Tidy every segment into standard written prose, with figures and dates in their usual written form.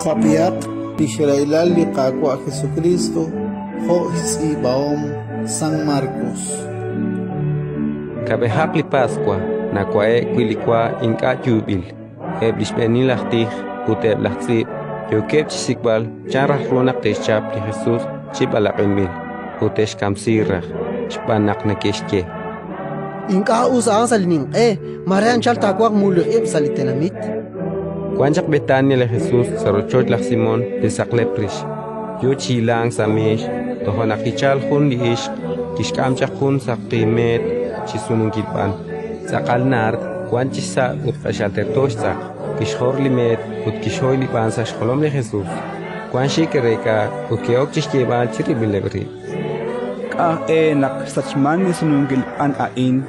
Kapiak Pishrailal liqaku a Jesucristo ho baom San Marcos. Kabehakli Pascua nakwae kwilikwa inka jubil eblishbenilahti uteblahti yokep chisikbal charah ronak techapli Jesús chibalaqinmil uteshkamsirah chpanak nakeshke inka usang salinin marian chal takwak muluk salitenamit Kwanjak Betania le Jesús sarochot la Simón de Sacleprish. Yo chilang samesh, tohonakichal hun liish, kishkamchak hun saqimet, chisunun kilpan. Sakal nard, kwanchisa utkashaltertoshsa, kishhor limet, utkishoy lipan sa shkolom le Jesús. Kwanshi kereka, utkeok chishkebal chiribilebri. Nak sachman ni sunungil an ain,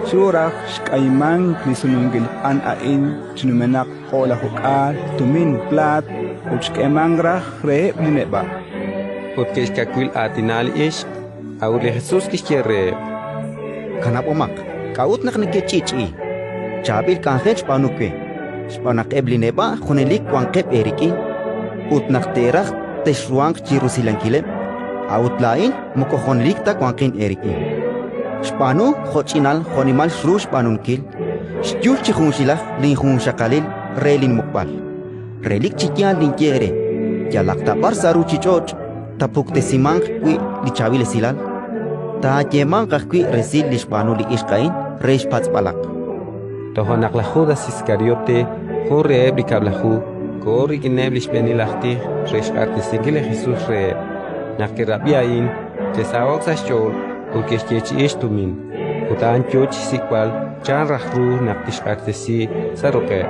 surah shkaiman ni sunungil an ain, chinumenak ola hukal, tumin plat, uchkemangrah re lineba. Utkeshkakwil atinal ish, aule Jesús kishkere. Kanapomak, kaut nak nekechichi. Chabil kangen spanukwe. Spanak eblineba, hunelik wankep eriki. Utnak terah, teshuang chirusilankile. Outlain mukohonlik tak wankin eriki. Spanu khochinal khonimal shru spanunkil. Shjul chikhunshilach lin khunshakalil relin mukbal. Relik chikyal lin kiere. Yalakta bar saru chichoch tapuk tesimang kwi lichavile silal. Ta yeman kakwi resil lishpanu li ishkain reish patzbalak. Tohonak la Judas Iscariote, hurre eblikablahu, kori kineblish benilahti, reish artisigile Jesús re. Nakirabiain, tesawak sa shol, ukeshkechi ishtumin, utaan chochi sikwal, chan rahru nakishkartesi sa roke.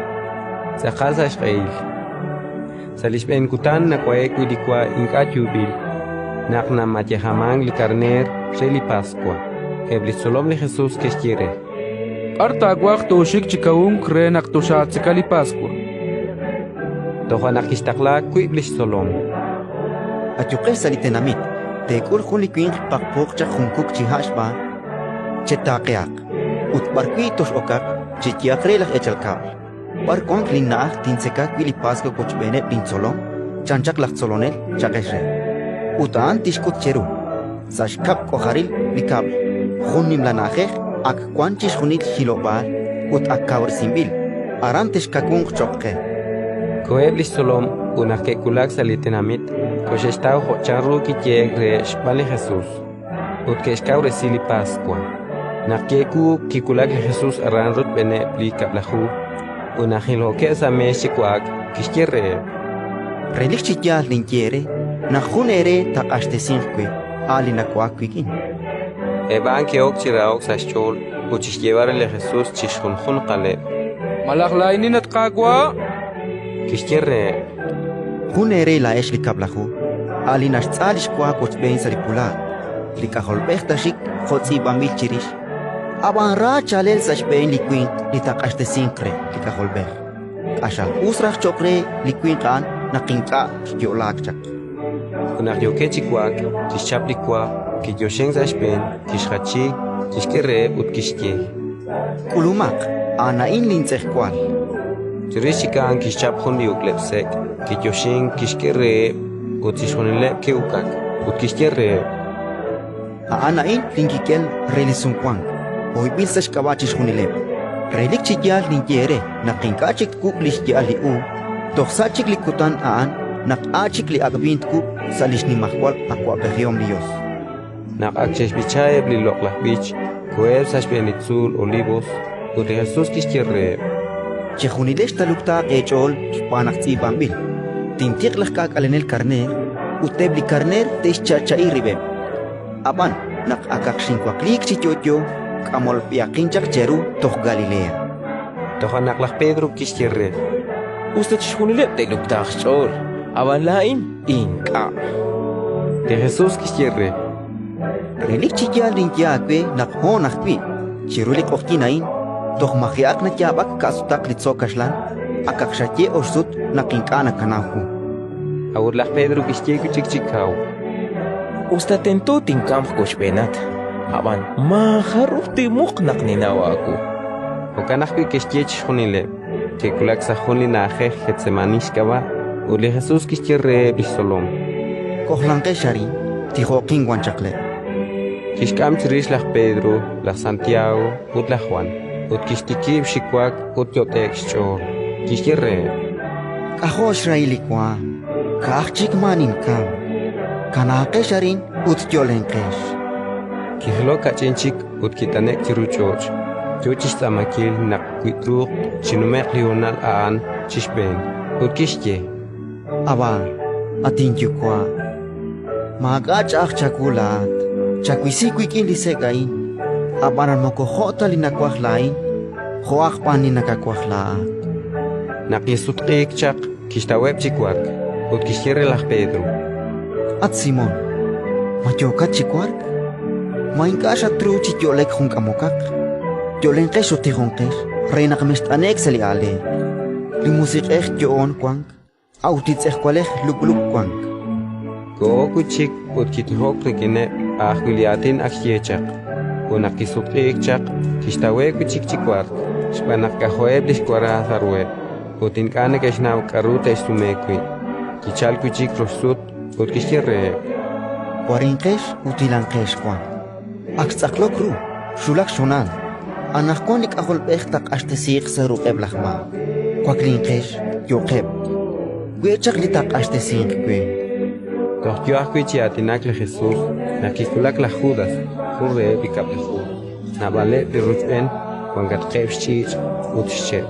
Sa kasa shkail. Sa lishben kutan nakwaek wilikwa inkachubil, nakna matyahamang li karner, sheli Pascua, eblisolom li Jesús keshkire. Artagwak toshik chikaung kre naktoshatzikali Pascua. Toha nakishtaklak kuiblish solom. Atyuqe salitenamit, tekul khunikwin pakpok cha khunkuk chihashba, chetaqiaq, utbarkwi tosh okak, chitiaqrelach echalkab. Barkon linnaaq tinsekak wili Pascua kochbene linsolom, chanchak lachsolonel chaqeshre. Utaan tishkut cheru, sashkap koharil likab, khunim lanajej, ak kwanchish khunil hilobar, ut akkawr simbil, arantesh kakung chokke. Koeblis solom, unakekulak salitenamit, koshestau hocharru kichegre shpale Jesús. Utkeshkau resili Pascua. Nakeku kikulak Jesús aranrut bene plikablahu. Unahilhoke sameshikwak kishkere. Relik chikyal linkiere, nakhunere taqashtesinkwe, alinakwakikin. Eban keok chiraok sashchol, uchishyevarele Jesús chishunjun qaleb. Malakhlainin at kagwa. Kishkere. Hunere la esh likablahu, alinash tzalish kwa kochbein saripula, likaholbechtashik khotzi bamil chirish. Aban ra chalel sashbein liquin litaqashtesinkre likaholbech. Ashal usrach chokre liquin kan nakinka yolakchak. Unahyokechikwak, kishaplikwa, kiyosheng sashben, kishhachi, kishkere utkishke. Kulumak, anain lintzehkwal. Chirishikan kishapjun liuklepsek, kiyoshin kishkere, utishonilep keukak, utkishkere. Anain linkikel relisunkwang, hoibil sashkabachish hunilep. Relik chikyal linkiere, nakinkachik kuplish yali toxachik likutan nakachik li agbint ku salish ni mahwal akwapehiom lios. Nakakchesh bichaeb li loklach bich, koeb sashbenitzul olivos, uti Jesús kishkere. Chehunilesh talukta echol panakzi bambil. Tintiq lakak alenel karner, utebli karner tesh chachai ribe. Aban nak akakshin kwaklik chichocho, kamol piakinchak cheru toh Galilea. Toha naklach Pedro kishkere. Usted chihunilep te lukta chol, aban lain inka. De Jesús kishkere. Relik chikyal linkiakwe nak honakpi, chirulik oktinain, toh mahiak na kyabak kasutak litzokashlan, akakshatye orsut nakinkana kanahu. Aurlach Pedro kishke kuchikchikau. Usted tento tinkam koshbenat, aban maharufti muknak ninawaku. Okanach kishke chihunile, que kulak sahunli naje Getsemanishkaba, uli Jesús kishkirre bisolom. Kohlanque sharin, tijokin guanchacle. Kishkam chirish lach Pedro, lach Santiago, ut lach Juan. Ut kishtikib shikwak ut yotek shchor. Kishkirre. Kaho Israeli kwa. Kachik manin kam. Kanake sharin ut yolenkesh. Kihlo kachinchik ut kitanek chiruchoch. Chochis tamakil nak kuitruk chinumek lional aan chishben. Ut kishke. Aba, atinju kwa. Magach ach chakulat. Chakuisiquikin lisegain. Abanan moko hota linakwachlain. Hoach panin nakakwachlaat. Nakisutrik chak kishtaweb chikwak. Ut kishkirre lach Pedro. At Simon. Mayokat chikwark. Mainkasha truchi yolek hunkamokak. Yolenkesh utihonkesh. Reina kamestanek sali ale. Limusik echt yoon kwank. Autits echt kwalech lukluk kwank. Kuchik ut kitihok rikine ahkuliatin akhiechak. Unakisutrik chak kishtaweb chikwak. Spanak kahoeb lishkwara tharweb. Utin kane keshnau karute stumekwi. Kichal kuchik rosut ut kishkirre. Warinkesh utilankesh kwan. Aksaklokru. Shulak shonal. Anakkonik aholbechtak ashtesik saru eblachma. Kwaklinkesh yokeb. Gwechak litak ashtesink kwe. Tohkyo ahkwichi atinak le Jesús. Nakikulak la Judas. Jurre bikaplehu. Nabale de rutben. Wangat kebshich ut shche.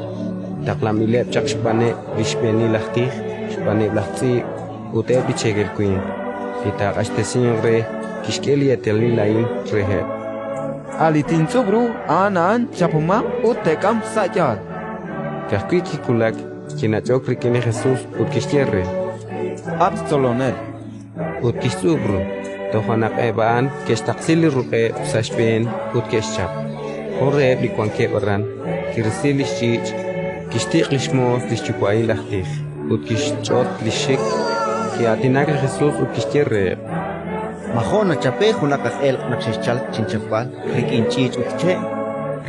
Taklamilep chak shpane lishbeni lachtich. Shpane blachti ut ebichegel queen. Itak ashtesin re. Kishkeli etelni lain rehe. Alitin subru anan chapuma utekam sayat. Kahkwiki kulak. Kinachok rikine Jesús ut kishkierre. Abstolonel. Ut kisubru. Tohanak ebaan kestaksili ruke sashben ut keshchap. Horre blikwanke oran. Kirsili shich. Kishtik lishmos lishchukwai lachtich. Ut kishchot lishik. Kiatinak Jesús ut kishkierre. Mahona chape hunakak el nakshechal chinchapal. Rikinchich utche.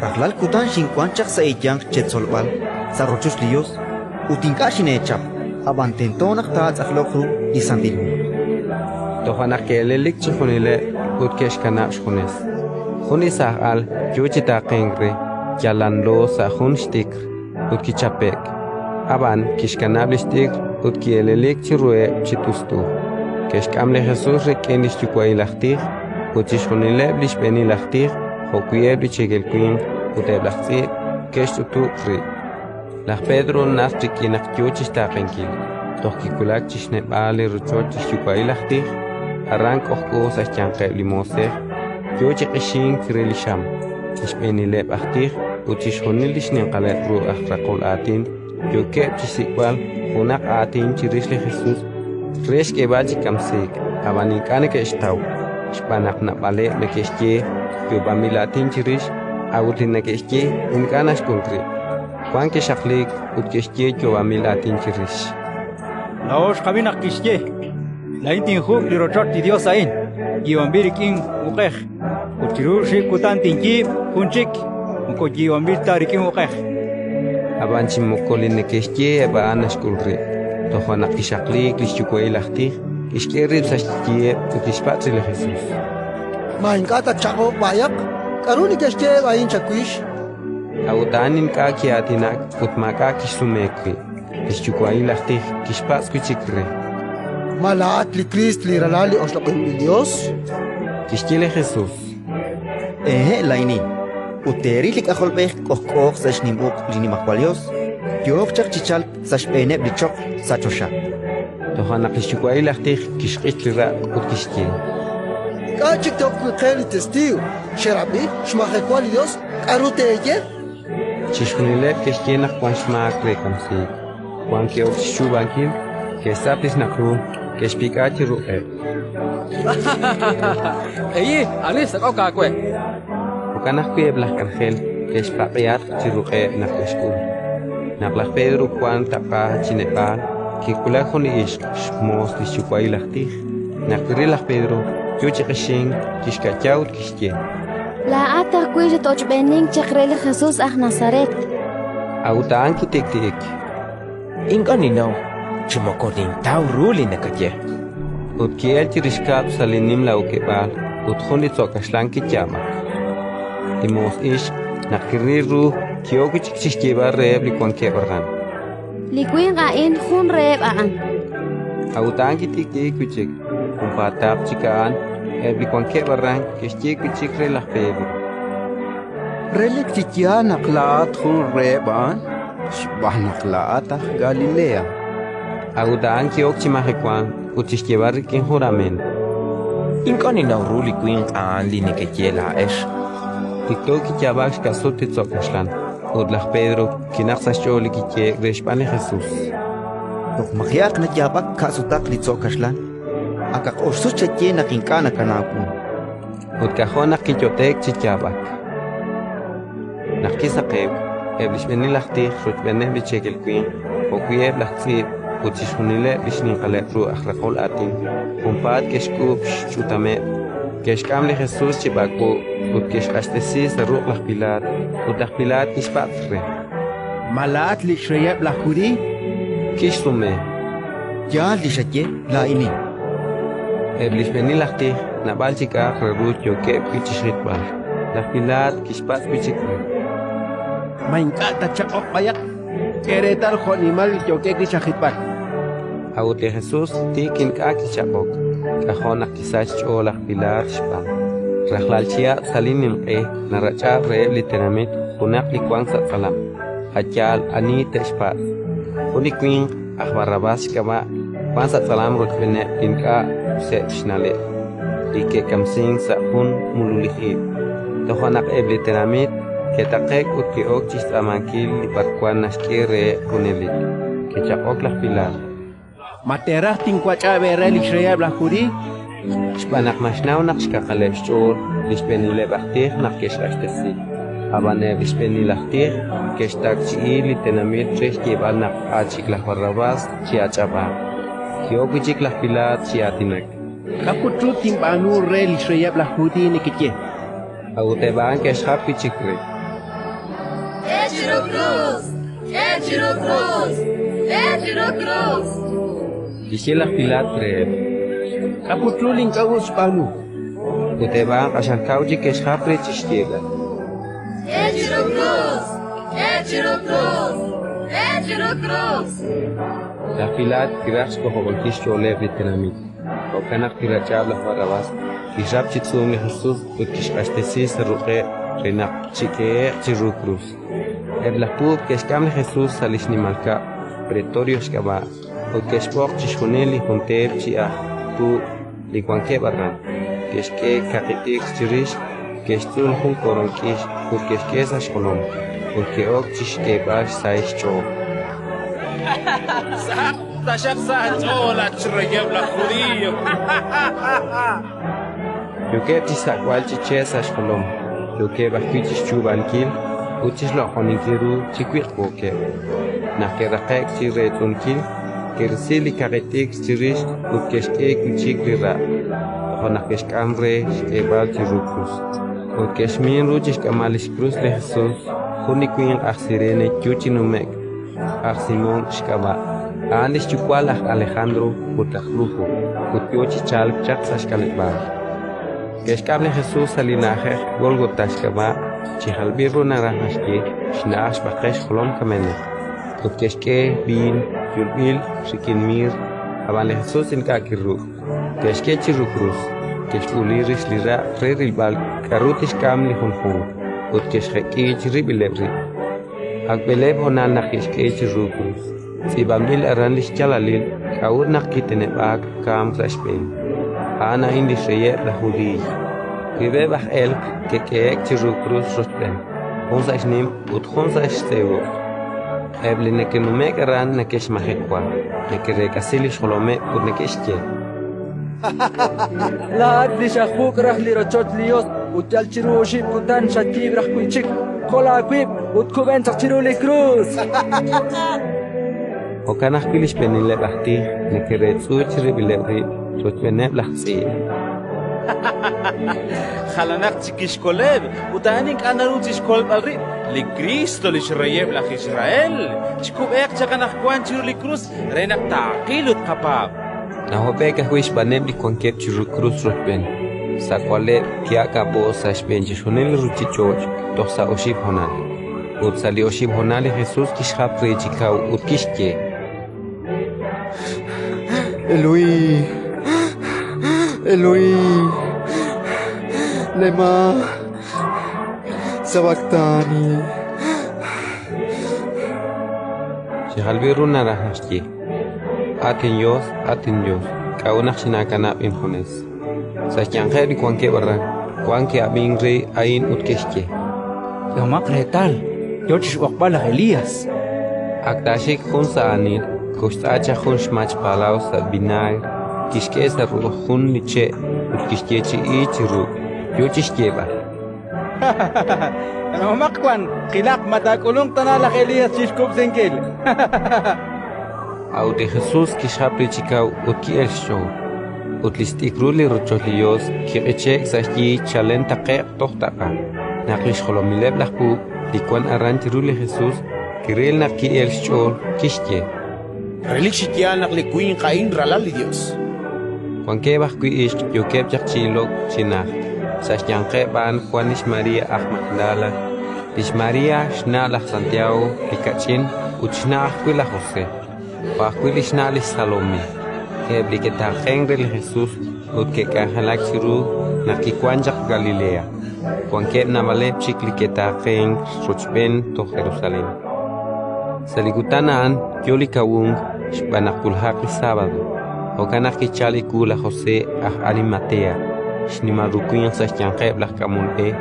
Rahlal kutan shinkwanchak sa iyang chetsolbal. Sa rochus lios. Utinkashin echap. Abantentonak taats aklokru isandilhu. Tohanak kelelik chikunile ut keshkanap shkunes. Hunisah al yuchita kengre. Yalanlo sa hun shtikr. Ut kichapek. Aban kishkanap lishtikr. Ut kielelik chirue chitustu. Keshkamle Jesús rekin lishchukwai lachtich. Ut chishkunile blishbeni lachtich. Hokuyeb lichegelquin. Ut eblachti keshtutu kri. Lach Pedro nas trikinak yuchista kenkil. Tohkikulak chishnebale ruchot chishchukwai lachtich. Arrank ohko sa chanqeb limoseh. Yuchik ishin kirelisham. Ishbenileb achtich. Ut chishkunil lishninqalet ru akhrakol atin. Yukeb chisikwal. Hunak atin chirishle Jesús. Fresh ke baji kamsik. Abanikane ke ishtaw. Shpanak na bale lekeshke. Yubamilatin chirish. Agutin na keshke. Inkanash kunkri. Juan ke shaklik. Ut keshke yubamilatin chirish. Laos kabinak kishke. Lain tinhu lirochot ti Dios ain. Giwambir king ukeh. Utiru shi kutan tinki kunchik. Muko giwambir tarikin ukeh. Abanchi mukolin ne keshke aba anash kunkri. Tohanak kishaklik lishchukwai lachtich. Kishkerib sashtiye utishpatri le Jesús. Mainkata chako bayak. Karuni keshke bayin chakwish. Autanin ka kiatinak utmaka kishumekwi. Lishchukwai lachtich kishpats kuchikre. Malaat li Christ li ralali oslokin ni Dios. Kishkile Jesús. Laini. Uteri lik aholbech kohkoch sa shnimbuk linimakwalios. Yokchak chichal sa shpene blichok sa chosha. Tohanak lishchukwai lachtich kishkitlira ut kishki. Kachik tok kweli testigo. Sherabi shmache kwali Dios. Karute eye. Chishkunile kishkenak Juan shmak rekamsik. Juan ke okshubankil ke sapis nakru ke shpikachi ru'e. Eyi, alis ako kakwe. Ukanak kuye blah kanjel ke shpaqiat chiru'e nakeshkul. Nablach Pedro Juan tapa chinepal que kulakon ish shmos lishchukwai lachtich. Nakrilach Pedro yuchikishin kishkachaut kishke. La atar kuish tochbening chakrele Jesús ah Nazaret. Autaan kitektik. Inkaninaw. Chumokorin tau ruli nakaje. Utkiel chirishkap salinim la ukebal, uthoni tsokashlan kichamak. Timos ish, nakiriru, kiokichik lleva reeb likuan kebarran. Likuin gain hun reeb aan. Autan kitiki kuchik, umpatab chikaan, likuan kebarran, kishki kuchik relah pebi. Relek chikia naklaat hun reban, shbah naklaat Galilea. Autan kiok chimahekwan, kuchik llevar kin juramen. Inkoni na ruli kuin aan linikeje la esh. Tiktoki chabak kasuti tsokashlan. Udlah Pedro, kinaksasholi kiche, reshpane Jesús. Tok magyak na jabak kasutak li tsokashlan. Akak orsus chatye na kinkana kanapun. Udkahona kichotek chichabak. Nakisakeb, eblishbeni lahti, rutbene bichekel queen, okuyeb lahtzib, utishunile bishninkaletru akrakol atin, umpad keshkub chutame, keshkamli Jesús chibaku, utkeshkashtesis ruq lahpilat, utlahpilat kishpatre. Malat li shreyeb la judi? Kishsume. Ya li shatye la ini. Eblishbeni lahti, nabal chika rerut yokeb kichishritbal. Lahpilat kishpat bichikre. Mainkata chakok bayak. Keretal jonimal yoke kishahitbal. Aute Jesús tikin kaki chabok. Kahona kisach olah pilar shpan. Rahlalchia salinim naracha reeb literamit hunak likuang salam. Hachal ani teshpat. Unikwing ahbarabas kama pansa salam rotbene inka se shnale. Dike kamsing sa hun mululihi. Tohonak eb literamit ketakek utki okchis amankil liparkuan naskire hunelik. Kechakok lah pilar. Materah tingkwacha bere li shreyeb la judi? Shpanak mashnau nak shkakaleb shchur, lishpenile bachtih nak keshtasi. Abane lishpenile lachtih, keshtak chi li tenamit trish kibal nak achik lah barrabas chiachaba. Kiokuchik lah pilat chiatinak. Kaputru timpanu re li shreyeb la judi nikitye. Aguteban keshhap pichikre. Ejiro Cruz! Ejiro Cruz! Ejiro Cruz! Kishilah pilat reeb. Kaputru linkagus panu. Uteban kashankauji keshhapre chishtiega. Ejiro Cruz! Ejiro Cruz! Ejiro Cruz! La pilat kirax kohogolkish choleb litenamit. Okanak kirachab la barrabas. Kishab chitsum li Jesús utkishkashtesis ruqe renak chike chiru cruz. Eblapud keshkam li Jesús salishnimalka pretorio shkaba. Utkeshpok chishuneli junteb chia tu likwanke barran. Keshke kakitik chirish keshtul hun koronkish utkeshkesa shkolom. Utkeok chishke bash saish cho. Tashab sa chola chreyeb la judío. Yuke tisakwal chichesa shkolom. Yuke bakichis chubankil. Uchis lo honinkiru chikwik boke. Nakerakek chiretunkil. Kersili karetik chirish utkeshke kuchik rira. Honakeshkamre shkebal chirukrus. Utkeshmin ruchish kamalish cruz de Jesús. Hunikwin aksirene chuchinumek. Aksimon shkaba. Andes chukwalaj Alejandro Putajrujo. Kutiochi chalk chaksash kalekbar. Keshkable Jesús salinaje Golgota shkaba. Chihalbirro naranjashke. Shnash bakesh kolom kamene. Utkeshke bin yulbil shikinmir. Abale Jesús in kakirru. Keshke chirukrus. Keshulirish lira frerilbal karutish kamli hunhun. Utkeshke chiribilebri. Akbeleb honan nakishke chirukrus. Sibambil aranlish chalalil, kaur nakitene bag kam krashpen. Ana indi sheye la judi. Kibebach elk kekeek chirukrus rostben. Honsa ishnim ut honsa ishtevo. Eble nekenumek aran nekesh mahekwa. Nekerekasili sholome ut nekeshke. La adli shakbuk rah li rochot lios, utal chirushi kutan shakib rah kuichik. Kola kwib ut kuben chiru li cruz. Okanak pilish penile bahti, nekeretsu chiribilebri, rotbeneb lahsi. Jalanak chiquishkoleb, utanin kanaru chishkolbalri, li Cristo li shrayeb la Israel, chikubek chakanak kwanchir li cruz, renak taqilut kapab. Nahobeka huish banem li kwankep chiru cruz rotben. Sa kwale kia kabo sa shben jishonel ruchichoch, tosa oshib honal. Ut sali oshib honal Jesus kishap rechikau ut kishke. Eloi, Eloi, lema sabactani. Shihalbiru narahashki. Atin Dios, kaunak shinakanap inhones. Sa changheri kwanke barra, kwanke abing rey ain ut kishke. Yomak retal, yochish wakbala Elias. Aktashik hun sa anil, kustacha hun shmach palau sa binay, kishke sa ruhun liche, ut kishkechi ichiru, yochishkeba. Yomak kwan, kilak matakulong tanalak Elias shishkub sengkil. Au de Jesus kishapri chikau ut ki el show. Ut listikruli rucholiyos ki echek sa ki chalenta qe tohtaka. Naklish holomileb lakpu, dikwan arantiruli Jesus, kiril na ki el show kishke. Relixitia naklikuin kain ralali Dios. Kwanke bakui ish yokep chilok chinach. Sa yanke ban Juanish Maria Ahmagdala. Lish Maria shnalach Santiago likachin uchnach kuila Jose. Pakuilish nalis Salome. Kebli que tajengre Jesús ut que kajalak siru nakikwanjak Galilea. Kwanke namalep chikli que tajeng rochben to Jerusalén. Saligutanan yoli kawung shbanakulhak sábado. Okanaki chali kula José Arimatea. Shnimarukuyan sa yanqeb las kamulpe.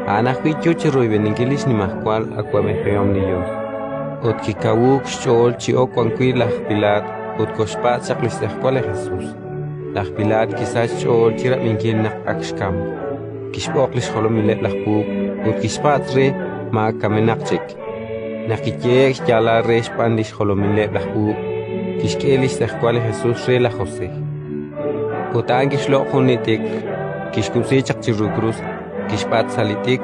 Anakwi chochiroy beningilish ni mahkwal akwame feom ni Dios. Ut kikawuk shol chi okwankwi las pilat ut koshpat saklis escuela Jesús. Las pilat quizás shol chira minkil nak akshkam. Kishpoklish holomile las puk ut kishpatre ma kamenakchik. Nakikek yala resh pandish holomile las puk. Kishkelish escuela Jesús re la José. Utan kishlokunitik kishkusechak chirukrus kishpat salitik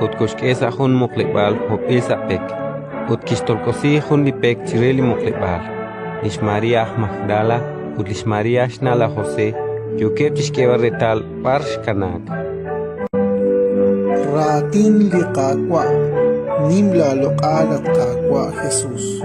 ut koshkesa hun muklebal hopisa pek. Ut kistolkosi hun lipek chireli muklebal. Lish Maria Magdala ut lish Maria shnala José yukep chishkeba retal parsh kanak. Ratin liqaqwa nimla loqalat qaqwa Jesús.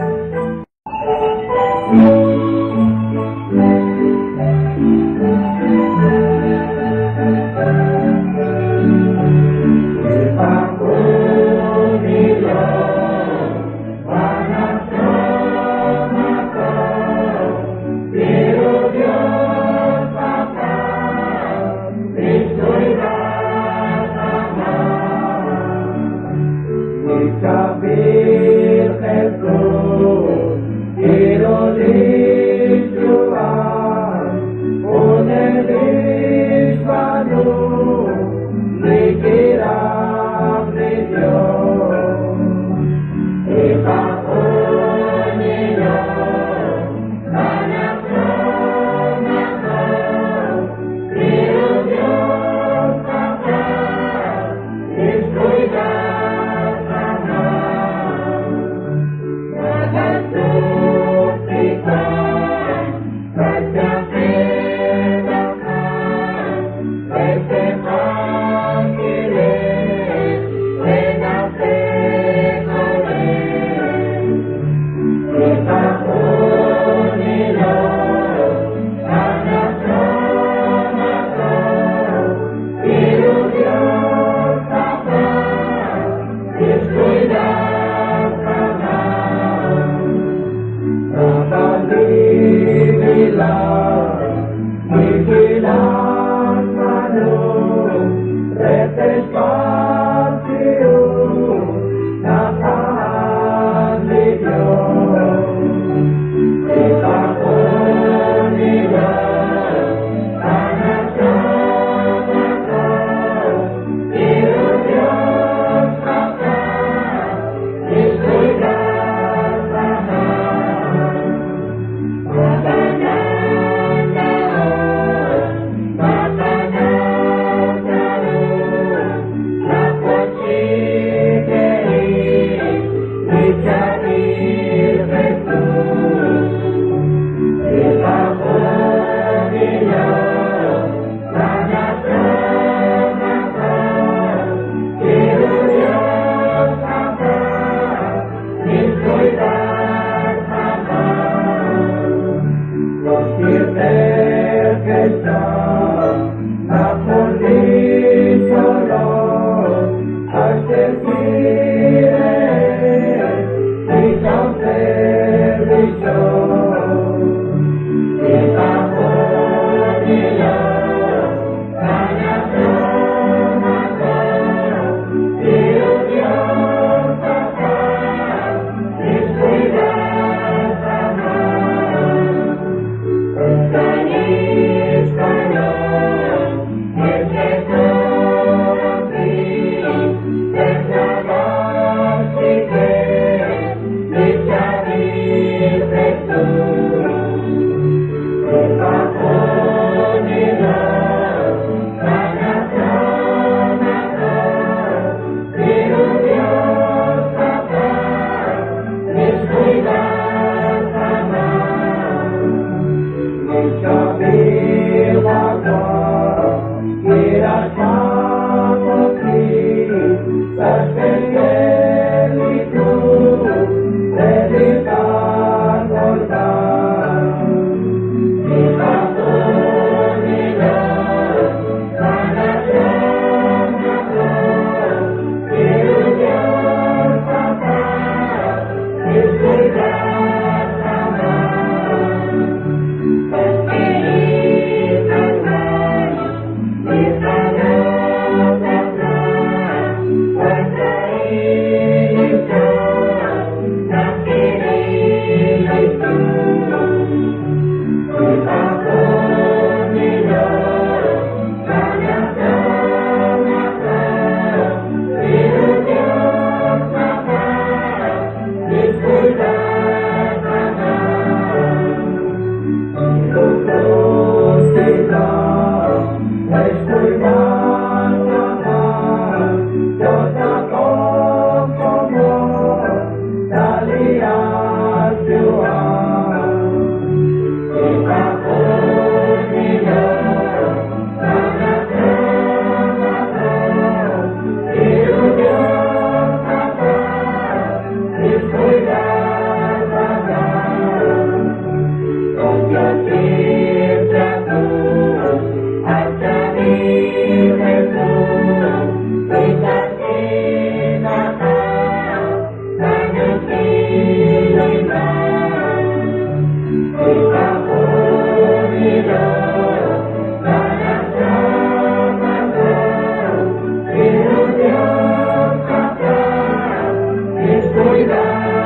Moida.